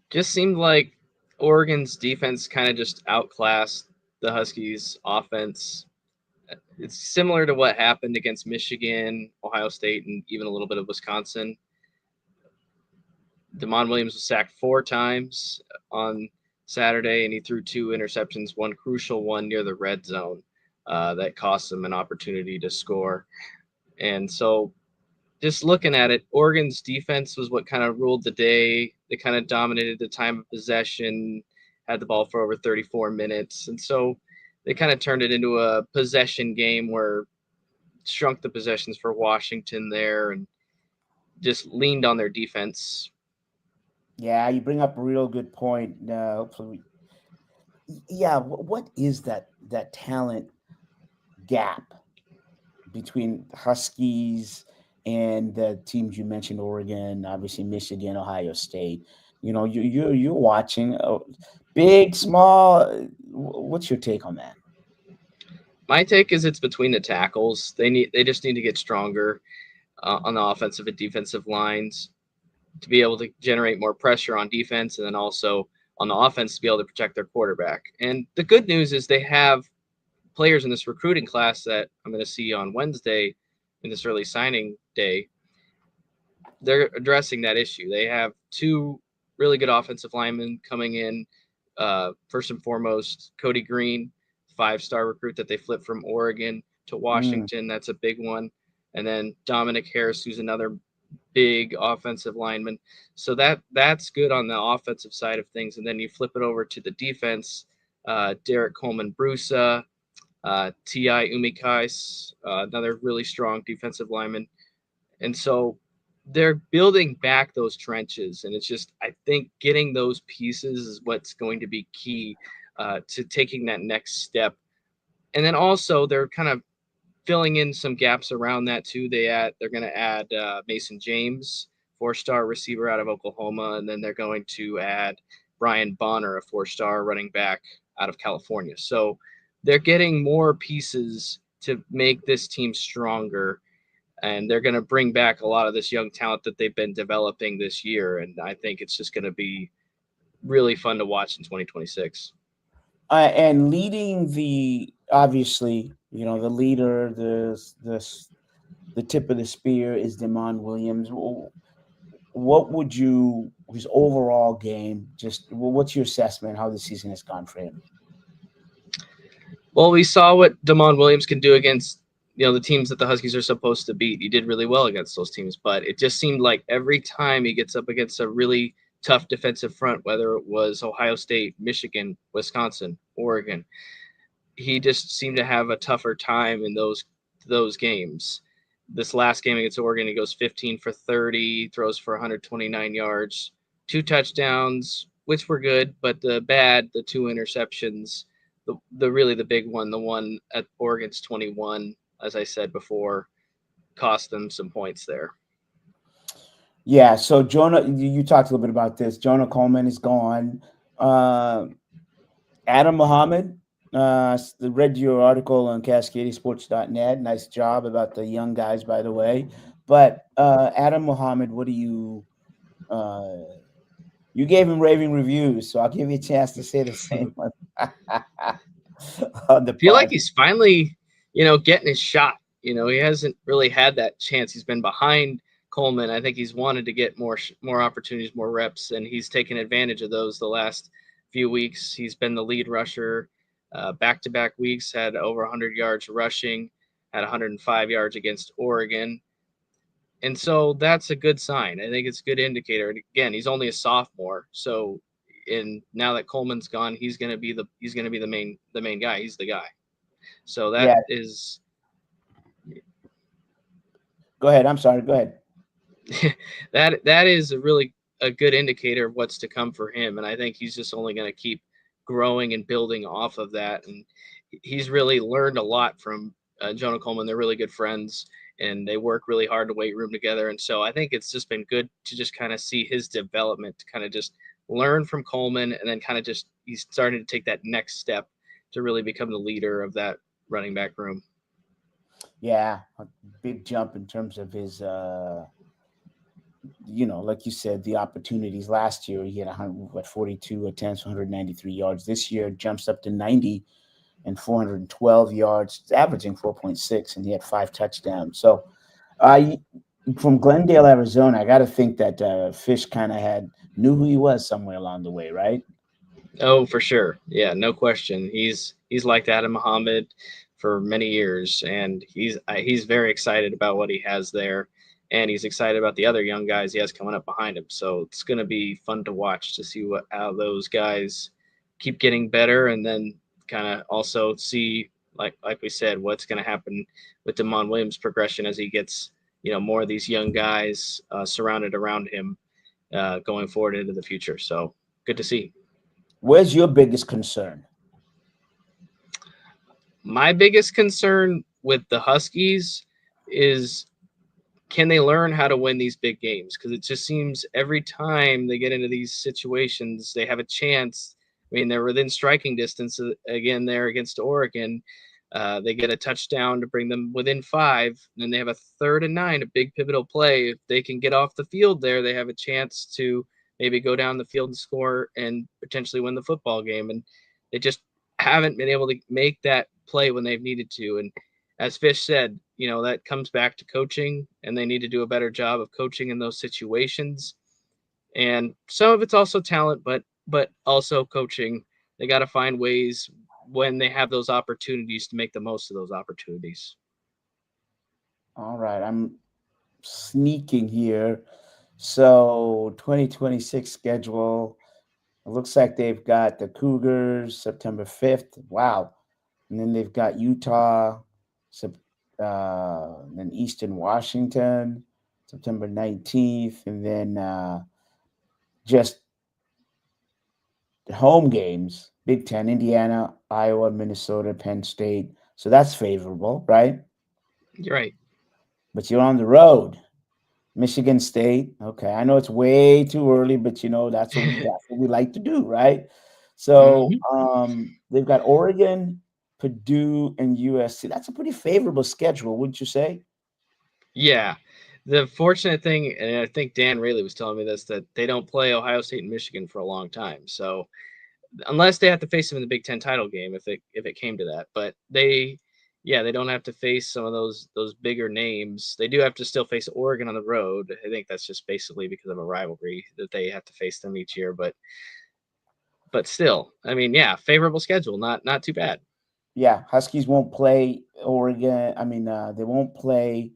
Just seemed like Oregon's defense kind of just outclassed the Huskies' offense. It's similar to what happened against Michigan, Ohio State, and even a little bit of Wisconsin. Damon Williams was sacked 4 times on Saturday, and he threw 2 interceptions, one crucial one near the red zone that cost him an opportunity to score. And so just looking at it, Oregon's defense was what kind of ruled the day. They kind of dominated the time of possession, had the ball for over 34 minutes. And so they kind of turned it into a possession game where shrunk the possessions for Washington there and just leaned on their defense. Yeah, you bring up a real good point. Hopefully, yeah. What is that talent gap between Huskies and the teams you mentioned? Oregon, obviously Michigan, Ohio State. You're watching big, small. What's your take on that? My take is it's between the tackles. They just need to get stronger on the offensive and defensive lines to be able to generate more pressure on defense, and then also on the offense to be able to protect their quarterback. And the good news is they have players in this recruiting class that I'm going to see on Wednesday in this early signing day. They're addressing that issue. They have two really good offensive linemen coming in. First and foremost, Cody Green, 5-star recruit that they flipped from Oregon to Washington. That's a big one. And then Dominic Harris, who's another big offensive lineman. So that's good on the offensive side of things. And then you flip it over to the defense. Derek Coleman-Brusa, T.I. Umikais, another really strong defensive lineman. And so they're building back those trenches. And it's just, I think getting those pieces is what's going to be key to taking that next step. And then also they're kind of filling in some gaps around that too. They're going to add Mason James, 4-star receiver out of Oklahoma. And then they're going to add Brian Bonner, a 4-star running back out of California. So they're getting more pieces to make this team stronger. And they're going to bring back a lot of this young talent that they've been developing this year. And I think it's just going to be really fun to watch in 2026. And leading obviously, the leader, the tip of the spear is Damon Williams. What would his overall game, what's your assessment how the season has gone for him? Well, we saw what Damon Williams can do against the teams that the Huskies are supposed to beat. He did really well against those teams, but it just seemed like every time he gets up against a really tough defensive front, whether it was Ohio State, Michigan, Wisconsin, Oregon, he just seemed to have a tougher time in those games. This last game against Oregon, he goes 15 for 30, throws for 129 yards, 2 touchdowns, which were good, but the 2 interceptions, the big one, the one at Oregon's 21, as I said before, cost them some points there. Yeah, so Jonah, you talked a little bit about this. Jonah Coleman is gone. Adam Muhammad, read your article on CascadingSports.net. Nice job about the young guys, by the way. But Adam Muhammad, what do you gave him raving reviews, so I'll give you a chance to say the same one. I feel like he's finally, getting his shot. He hasn't really had that chance. He's been behind Coleman. I think he's wanted to get more opportunities, more reps, and he's taken advantage of those the last few weeks. He's been the lead rusher back-to-back weeks, had over 100 yards rushing, had 105 yards against Oregon. And so that's a good sign. I think it's a good indicator. And again, he's only a sophomore. So now that Coleman's gone, he's going to be the main guy. He's the guy. So that is. Go ahead. I'm sorry. Go ahead. that is a good indicator of what's to come for him. And I think he's just only going to keep growing and building off of that. And he's really learned a lot from Jonah Coleman. They're really good friends, and they work really hard to weight room together. And so I think it's just been good to just kind of see his development, to kind of just learn from Coleman, and then kind of he's starting to take that next step to really become the leader of that running back room. Yeah, a big jump in terms of his, like you said, the opportunities. Last year he had 42 attempts, 193 yards. This year jumps up to 90 and 412 yards, averaging 4.6, and he had 5 touchdowns. So from Glendale, Arizona, I got to think that Fish kind of knew who he was somewhere along the way, right? Oh, for sure. Yeah, no question. He's liked Adam Muhammad for many years, and he's very excited about what he has there, and he's excited about the other young guys he has coming up behind him. So it's going to be fun to watch to see how those guys keep getting better, and then kind of also see like we said, what's going to happen with Damon Williams' progression as he gets, more of these young guys surrounded around him going forward into the future. So good to see. Where's your biggest concern? My biggest concern with the Huskies is, can they learn how to win these big games? Because it just seems every time they get into these situations, they have a chance. I mean, they're within striking distance again there against Oregon. They get a touchdown to bring them within 5, and then they have a 3rd and 9, a big pivotal play. If they can get off the field there, they have a chance to maybe go down the field and score and potentially win the football game. And they just haven't been able to make that play when they've needed to. And as Fish said, that comes back to coaching, and they need to do a better job of coaching in those situations. And some of it's also talent, but also coaching. They got to find ways when they have those opportunities to make the most of those opportunities. All right, I'm sneaking here. So 2026 schedule. It looks like they've got the Cougars September 5th. Wow. And then they've got Utah, then Eastern Washington, September 19th, and then just home games, Big Ten, Indiana, Iowa, Minnesota, Penn State. So that's favorable, right? You're right. But you're on the road. Michigan State. Okay, I know it's way too early, but that's what we like to do, right? So they've got Oregon, Purdue, and USC. That's a pretty favorable schedule, wouldn't you say? Yeah. The fortunate thing, and I think Dan Rayleigh was telling me this, that they don't play Ohio State and Michigan for a long time. So unless they have to face them in the Big Ten title game, if it came to that, but they don't have to face some of those bigger names. They do have to still face Oregon on the road. I think that's just basically because of a rivalry that they have to face them each year. But still, I mean, favorable schedule, not too bad. Yeah, Huskies won't play Oregon. I mean, they won't play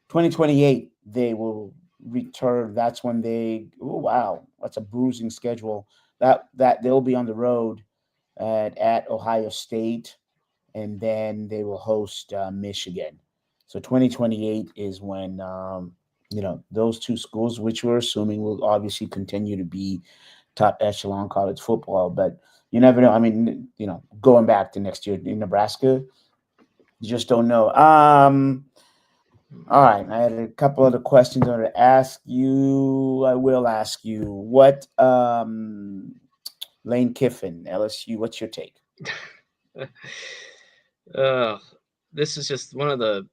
2028. They will return. That's when they. Oh wow, that's a bruising schedule. That they'll be on the road at Ohio State, and then they will host Michigan. So 2028 is when those two schools, which we're assuming will obviously continue to be top echelon college football, but you never know. I mean, going back to next year in Nebraska, you just don't know. All right, I had a couple other questions I want to ask you. I will ask you what Lane Kiffin, LSU. What's your take? This is just one of the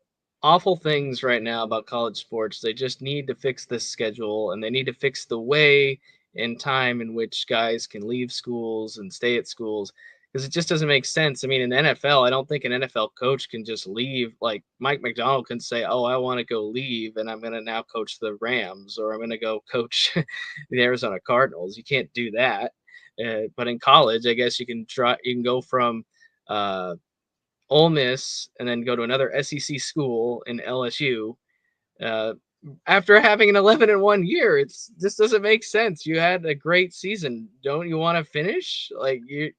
awful things right now about college sports. They just need to fix this schedule, and they need to fix the way and time in which guys can leave schools and stay at schools, because it just doesn't make sense. I mean, in the NFL, I don't think an NFL coach can just leave. Like Mike McDonald can say, oh, I want to go leave, and I'm going to now coach the Rams, or I'm going to go coach the Arizona Cardinals. You can't do that. But in college, I guess you can try. You can go from Ole Miss and then go to another SEC school in LSU. After having an 11-1 year, this doesn't make sense. You had a great season. Don't you want to finish? Like, you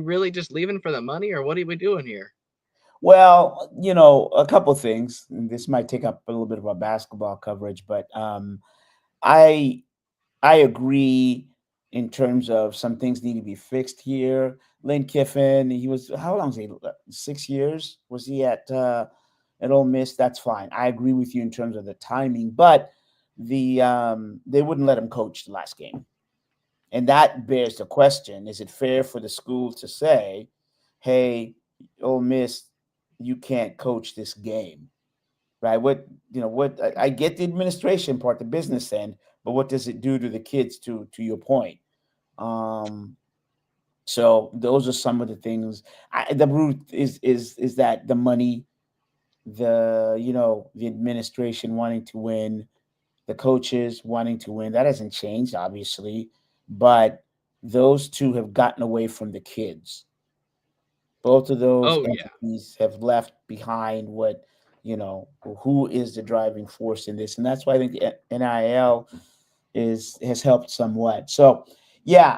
really just leaving for the money, or what are we doing here? Well, a couple things. This might take up a little bit of our basketball coverage, but I agree in terms of some things need to be fixed here. Lane Kiffin, how long was he? 6 years? Was he at Ole Miss? That's fine. I agree with you in terms of the timing, but they wouldn't let him coach the last game. And that bears the question, is it fair for the school to say, hey, Ole Miss, you can't coach this game, right? I get the administration part, the business end, but what does it do to the kids, to your point? So those are some of the things. The root is that the money, the administration wanting to win, the coaches wanting to win. That hasn't changed, obviously, but those two have gotten away from the kids. Both of those entities have left behind who is the driving force in this, and that's why I think the NIL has helped somewhat. So, yeah,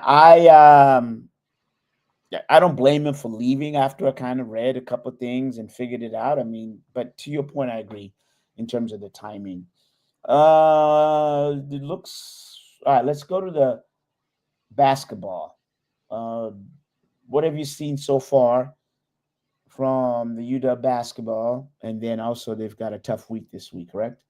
I don't blame him for leaving after I kind of read a couple of things and figured it out. I mean, but to your point, I agree in terms of the timing. It looks all right. Let's go to the basketball. Uh, what have you seen so far from the UW basketball? And then also they've got a tough week this week, correct?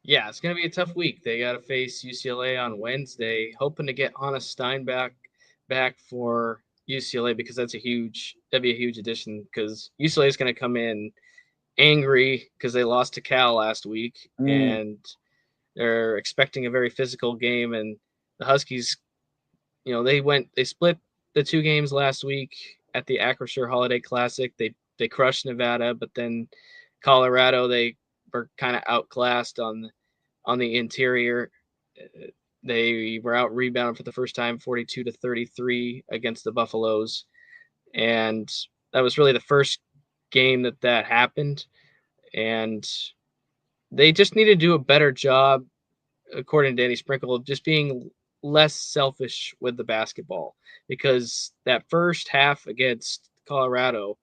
Yeah, it's going to be a tough week. They got to face UCLA on Wednesday, hoping to get Hannah Stein back for UCLA because that'd be a huge addition because UCLA is going to come in angry because they lost to Cal last week and they're expecting a very physical game. And the Huskies, they split the 2 games last week at the Acrisure Holiday Classic. They crushed Nevada, but then Colorado, they were kind of outclassed on the interior. They were out rebounded for the first time 42-33 against the Buffaloes. And that was really the first game that happened. And they just need to do a better job, according to Danny Sprinkle, of just being less selfish with the basketball. Because that first half against Colorado,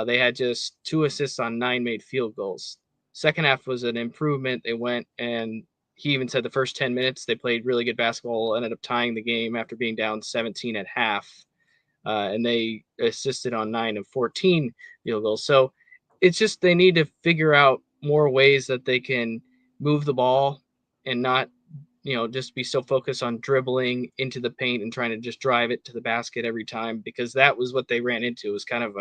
they had just 2 assists on 9 made field goals. Second half was an improvement. They went, and he even said the first 10 minutes they played really good basketball, ended up tying the game after being down 17 at half. And they assisted on 9 of 14 field goals. So it's just they need to figure out more ways that they can move the ball and not, just be so focused on dribbling into the paint and trying to just drive it to the basket every time, because that was what they ran into. It was kind of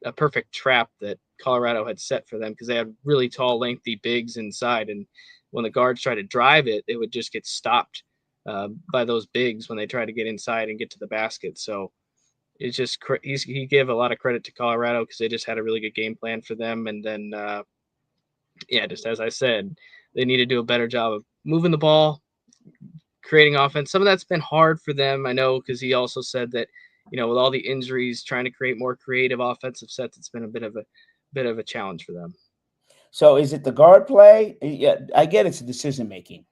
a perfect trap that Colorado had set for them because they had really tall, lengthy bigs inside. And when the guards tried to drive it, it would just get stopped by those bigs when they try to get inside and get to the basket. So it's just he gave a lot of credit to Colorado because they just had a really good game plan for them. And then, just as I said, they need to do a better job of moving the ball, creating offense. Some of that's been hard for them, I know, because he also said that, with all the injuries, trying to create more creative offensive sets, it's been a bit of a challenge for them. So is it the guard play? Yeah, I get it's decision making.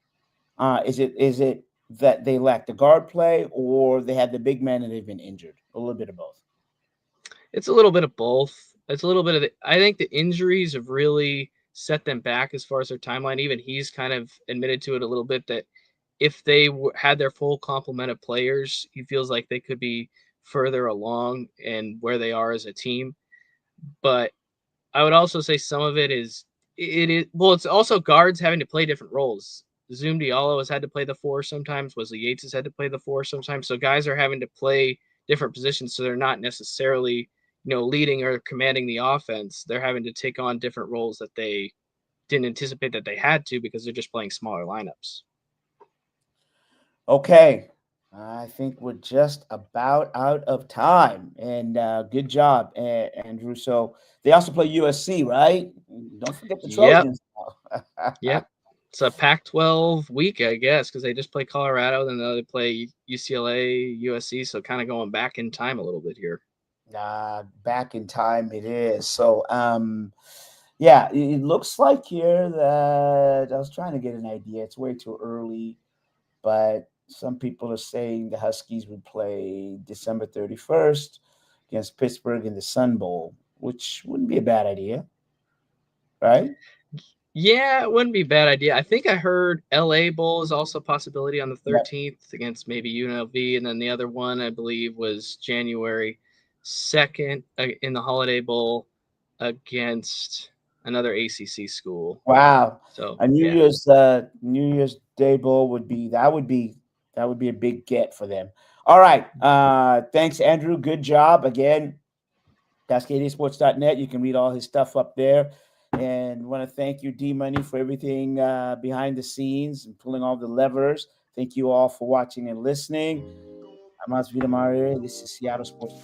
Is it that they lack the guard play, or they have the big men and they've been injured? A little bit of both. It's a little bit of both. It's a little bit of I think the injuries have really set them back as far as their timeline. Even he's kind of admitted to it a little bit that if they had their full complement of players, he feels like they could be further along and where they are as a team. But I would also say some of it is it's also guards having to play different roles. Zoom Diallo has had to play the 4 sometimes. Wesley Yates has had to play the 4 sometimes. So guys are having to play different positions. So they're not necessarily, leading or commanding the offense. They're having to take on different roles that they didn't anticipate that they had to because they're just playing smaller lineups. Okay. I think we're just about out of time. And good job, Andrew. So they also play USC, right? Don't forget the Trojans. Yep. It's a Pac-12 week, I guess, because they just play Colorado, then they play UCLA, USC. So kind of going back in time a little bit here. Back in time it is. So, it looks like here that I was trying to get an idea. It's way too early, but some people are saying the Huskies would play December 31st against Pittsburgh in the Sun Bowl, which wouldn't be a bad idea, right? Yeah, it wouldn't be a bad idea. I think I heard LA Bowl is also a possibility on the 13th against maybe UNLV. And then the other one, I believe, was January 2nd in the Holiday Bowl against another ACC school. Wow. So a New Year's Day Bowl would be a big get for them. All right. Thanks, Andrew. Good job. Again, CascadiaSports.net. You can read all his stuff up there. And want to thank you, D-Money, for everything behind the scenes and pulling all the levers. Thank you all for watching and listening. I'm Osvita Mario. This is Seattle Sports.